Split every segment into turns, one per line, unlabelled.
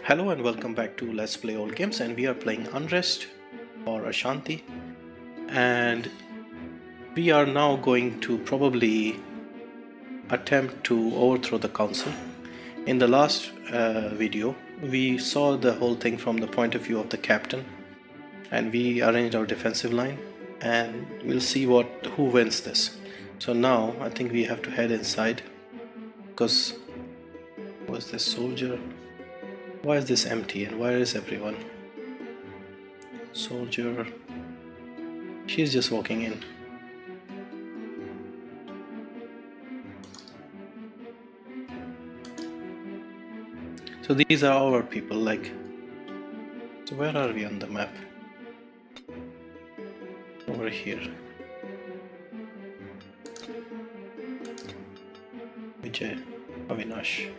Hello and welcome back to Let's Play Old Games, and we are playing Unrest or Ashanti, and we are now going to probably attempt to overthrow the council. In the last video we saw the whole thing from the point of view of the captain, and we arranged our defensive line, and we'll see who wins this. So now I think we have to head inside, because was this soldier? Why is this empty and where is everyone? Soldier. She's just walking in. So these are our people, like. So where are we on the map? Over here. Vijay, Avinash.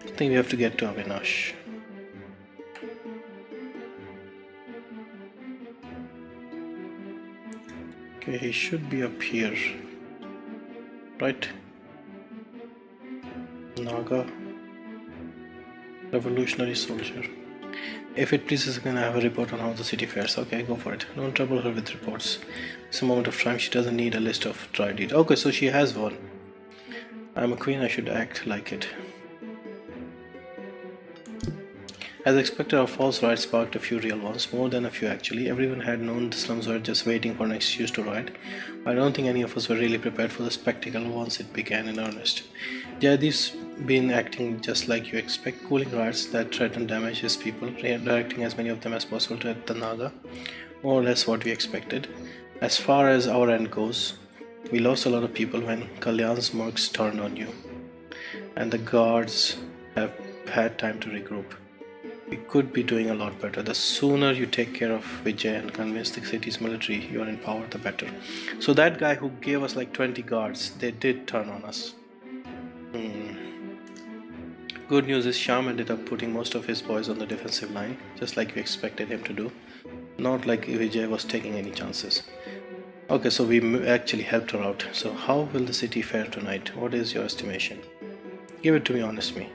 I think we have to get to Avinash. Okay, he should be up here, right? Naga, revolutionary soldier. If it pleases, can I have a report on how the city fares? Okay, go for it. Don't trouble her with reports. It's a moment of time. She doesn't need a list of dry deeds. Okay, so she has one. I'm a queen. I should act like it. As expected, our false riots sparked a few real ones, more than a few actually. Everyone had known the slums were just waiting for an excuse to riot. I don't think any of us were really prepared for the spectacle once it began in earnest. Jaydeep's been acting just like you expect, cooling riots that threaten damage his people, redirecting as many of them as possible to the Naga, more or less what we expected. As far as our end goes, we lost a lot of people when Kalyan's mercs turned on you, and the guards have had time to regroup. We could be doing a lot better. The sooner you take care of Vijay and convince the city's military you are in power, the better. So that guy who gave us like 20 guards, they did turn on us. Good news is Shyam ended up putting most of his boys on the defensive line, just like we expected him to do. Not like Vijay was taking any chances. Okay, so we actually helped her out. So how will the city fare tonight? What is your estimation? Give it to me honestly.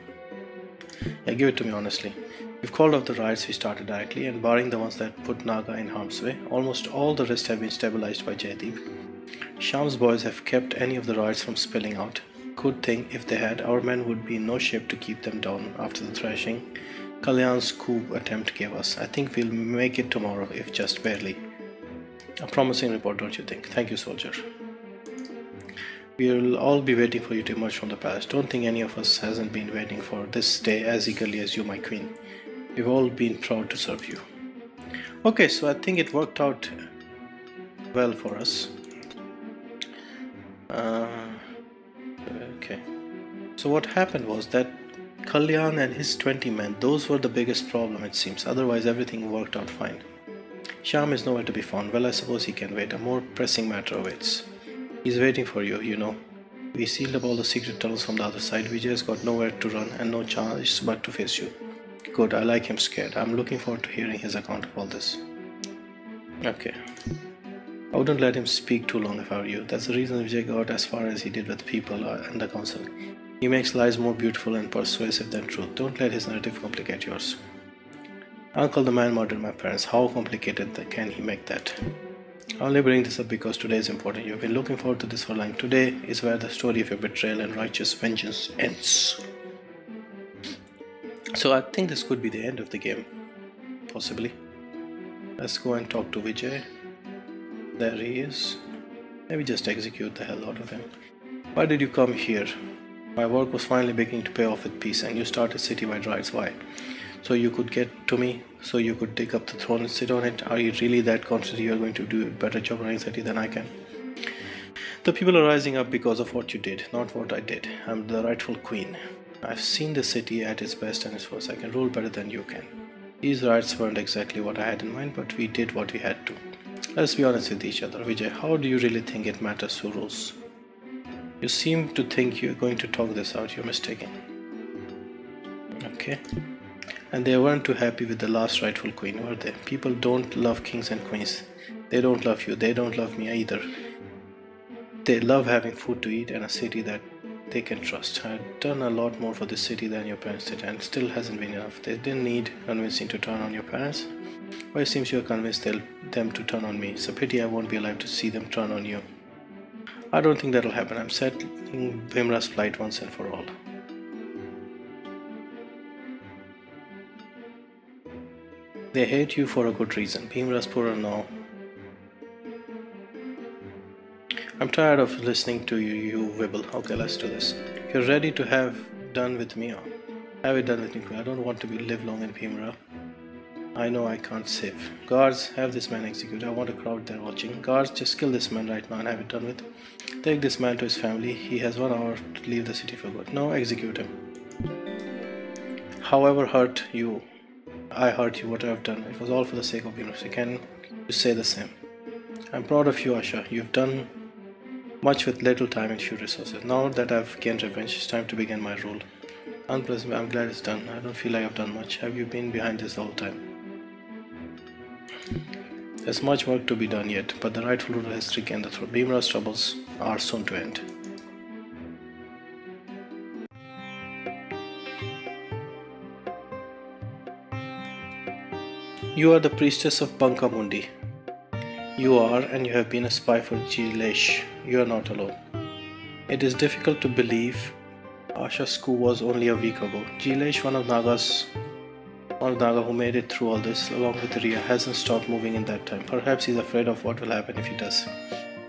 Yeah, give it to me honestly. We've called off the riots we started directly, and barring the ones that put Naga in harm's way, almost all the rest have been stabilized by Jaydeep. Shyam's boys have kept any of the riots from spilling out. Good thing, if they had, our men would be in no shape to keep them down after the thrashing Kalyan's coup attempt gave us. I think we'll make it tomorrow, if just barely. A promising report, don't you think? Thank you, soldier. We'll all be waiting for you to emerge from the palace. Don't think any of us hasn't been waiting for this day as eagerly as you, my queen. We've all been proud to serve you. Okay, so I think it worked out well for us. Okay. So what happened was that Kalyan and his 20 men, those were the biggest problem it seems. Otherwise everything worked out fine. Shyam is nowhere to be found. Well, I suppose he can wait. A more pressing matter awaits. He's waiting for you, you know. We sealed up all the secret tunnels from the other side. Vijay's got nowhere to run and no chance but to face you. Good, I like him scared. I'm looking forward to hearing his account of all this. Okay. I wouldn't let him speak too long if I were you. That's the reason Vijay got as far as he did with people and the council. He makes lies more beautiful and persuasive than truth. Don't let his narrative complicate yours. Uncle, the man murdered my parents. How complicated can he make that? I only bring this up because today is important. You've been looking forward to this for long. Today is where the story of your betrayal and righteous vengeance ends. So I think this could be the end of the game. Possibly. Let's go and talk to Vijay. There he is. Maybe just execute the hell out of him. Why did you come here? My work was finally beginning to pay off with peace, and you started citywide riots. Why? So you could get to me, so you could take up the throne and sit on it? Are you really that confident you are going to do a better job running the city than I can? The people are rising up because of what you did, not what I did. I'm the rightful queen. I've seen the city at its best and its worst. I can rule better than you can. These riots weren't exactly what I had in mind, but we did what we had to. Let's be honest with each other. Vijay, how do you really think it matters who rules? You seem to think you're going to talk this out. You're mistaken. Okay. And they weren't too happy with the last rightful queen, were they? People don't love kings and queens. They don't love you. They don't love me either. They love having food to eat and a city that they can trust. I've done a lot more for this city than your parents did, and still hasn't been enough. They didn't need convincing to turn on your parents, but it seems you're convinced them to turn on me. It's a pity I won't be alive to see them turn on you. I don't think that'll happen. I'm settling Bhimra's plight once and for all. They hate you for a good reason. Bhimra's poorer now. I'm tired of listening to you wibble. Okay, let's do this. You're ready to have done with me, or have it done with me. I don't want to live long in Bhimra. I know I can't save. Guards, have this man executed. I want a crowd there watching. Guards, just kill this man right now and have it done with. Take this man to his family. He has 1 hour to leave the city for good. No, execute him. However I hurt you, what I have done. It was all for the sake of Unrest. Can you say the same? I'm proud of you, Asha. You've done much with little time and few resources. Now that I've gained revenge, it's time to begin my rule. Unpleasant, I'm glad it's done. I don't feel like I've done much. Have you been behind this the whole time? There's much work to be done yet, but the rightful ruler has taken the throne. Bhimra's troubles are soon to end. You are the priestess of Bankamundi. You are, and you have been a spy for Jilesh. You are not alone. It is difficult to believe Asha's coup was only a week ago. Jilesh, one of Naga who made it through all this, along with Ria, hasn't stopped moving in that time. Perhaps he's afraid of what will happen if he does.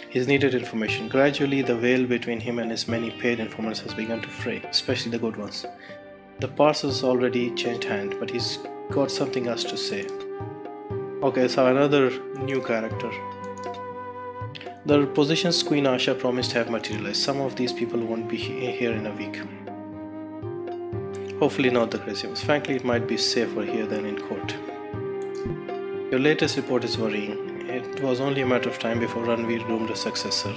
He's needed information. Gradually, the veil between him and his many paid informants has begun to fray, especially the good ones. The parcel's already changed hand, but he's got something else to say. Okay, so another new character. The positions Queen Asha promised have materialized. Some of these people won't be here in a week. Hopefully not the crazy ones. Frankly, it might be safer here than in court. Your latest report is worrying. It was only a matter of time before Ranveer doomed a successor.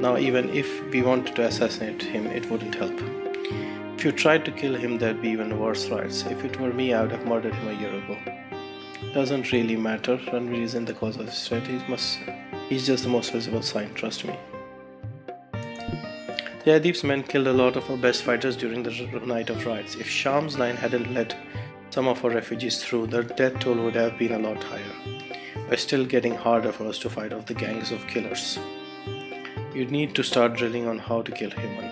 Now, even if we wanted to assassinate him, it wouldn't help. If you tried to kill him, there'd be even worse riots. If it were me, I would have murdered him a year ago. Doesn't really matter. Ranveer isn't the cause of his threat. He's just the most visible sign, trust me. Jaideep's men killed a lot of our best fighters during the night of riots. If Sham's line hadn't let some of our refugees through, the death toll would have been a lot higher. It's still getting harder for us to fight off the gangs of killers. You need to start drilling on how to kill human.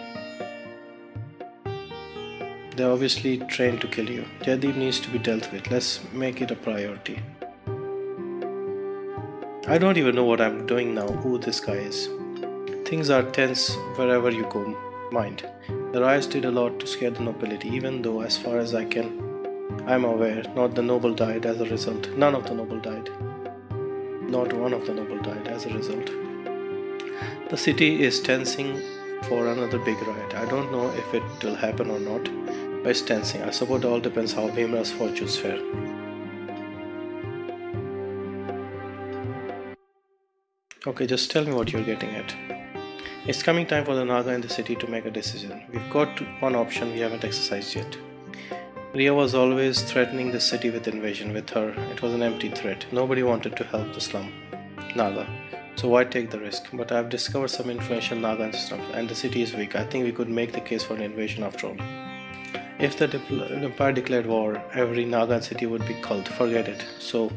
They're obviously trained to kill you. Jaideep needs to be dealt with. Let's make it a priority. I don't even know what I'm doing now, who this guy is. Things are tense wherever you go, mind. The riots did a lot to scare the nobility, even though as far as I'm aware, not the noble died as a result. None of the noble died. Not one of the noble died as a result. The city is tensing for another big riot. I don't know if it will happen or not, but it's tensing. I suppose it all depends how Bhimra's fortunes fare. Okay, just tell me what you're getting at. It's coming time for the Naga in the city to make a decision. We've got one option we haven't exercised yet. Ria was always threatening the city with invasion. With her, it was an empty threat. Nobody wanted to help the slum Naga, so why take the risk? But I've discovered some influential Naga in the slums, and the city is weak. I think we could make the case for an invasion after all. If the Empire declared war, every Naga city would be culled. Forget it. So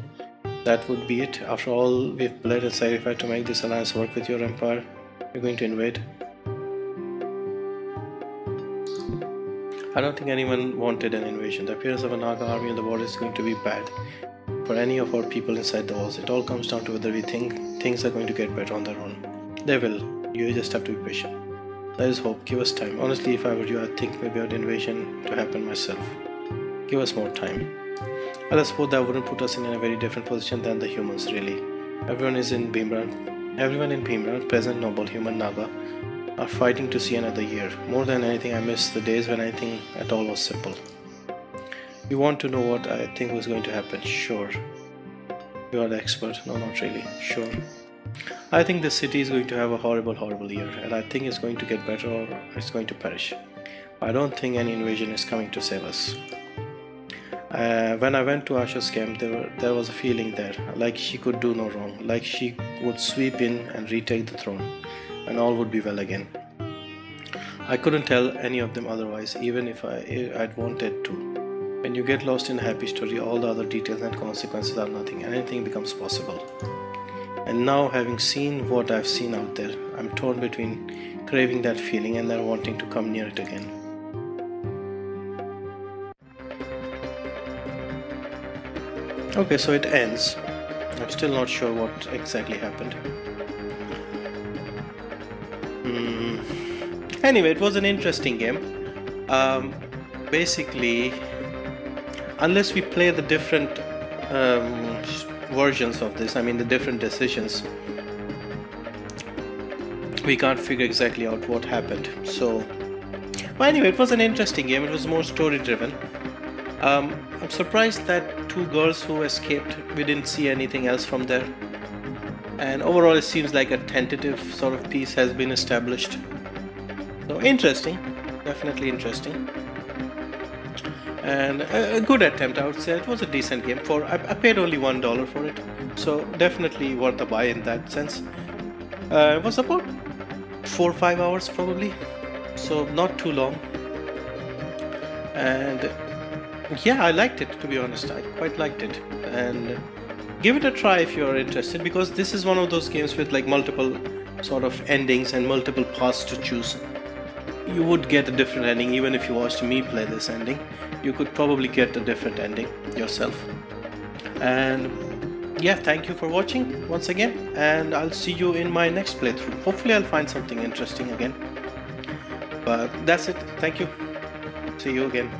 that would be it. After all, we've bled and sacrificed to make this alliance work with your empire. You're going to invade? I don't think anyone wanted an invasion. The appearance of a Naga army on the border is going to be bad for any of our people inside the walls. It all comes down to whether we think things are going to get better on their own. They will. You just have to be patient. There is hope. Give us time. Honestly, if I were you, I'd think maybe an invasion to happen myself. Give us more time. Well, I suppose that wouldn't put us in a very different position than the humans, really. Everyone in Bhimra, peasant, noble, human, Naga, are fighting to see another year. More than anything, I miss the days when anything at all was simple. You want to know what I think was going to happen? Sure. You are the expert. No, not really. Sure. I think the city is going to have a horrible, horrible year, and I think it's going to get better or it's going to perish. I don't think any invasion is coming to save us. When I went to Asha's camp, there was a feeling there, like she could do no wrong, like she would sweep in and retake the throne, and all would be well again. I couldn't tell any of them otherwise, even if I'd wanted to. When you get lost in a happy story, all the other details and consequences are nothing, and anything becomes possible. And now, having seen what I've seen out there, I'm torn between craving that feeling and then wanting to come near it again. Okay, so it ends. I'm still not sure what exactly happened. Anyway, it was an interesting game. Basically, unless we play the different versions of this, I mean the different decisions, we can't figure exactly out what happened. So, but anyway, it was an interesting game. It was more story driven. I'm surprised that two girls who escaped, we didn't see anything else from there. And overall, it seems like a tentative sort of piece has been established. So interesting, definitely interesting. And a good attempt, I would say. It was a decent game. I paid only $1 for it, so definitely worth a buy in that sense. It was about 4 or 5 hours probably, so not too long. And yeah, I liked it, to be honest. I quite liked it, and give it a try if you're interested, because this is one of those games with like multiple sort of endings and multiple paths to choose. You would get a different ending even if you watched me play this ending. You could probably get a different ending yourself. And yeah, thank you for watching once again, and I'll see you in my next playthrough. Hopefully I'll find something interesting again. But that's it. Thank you. See you again.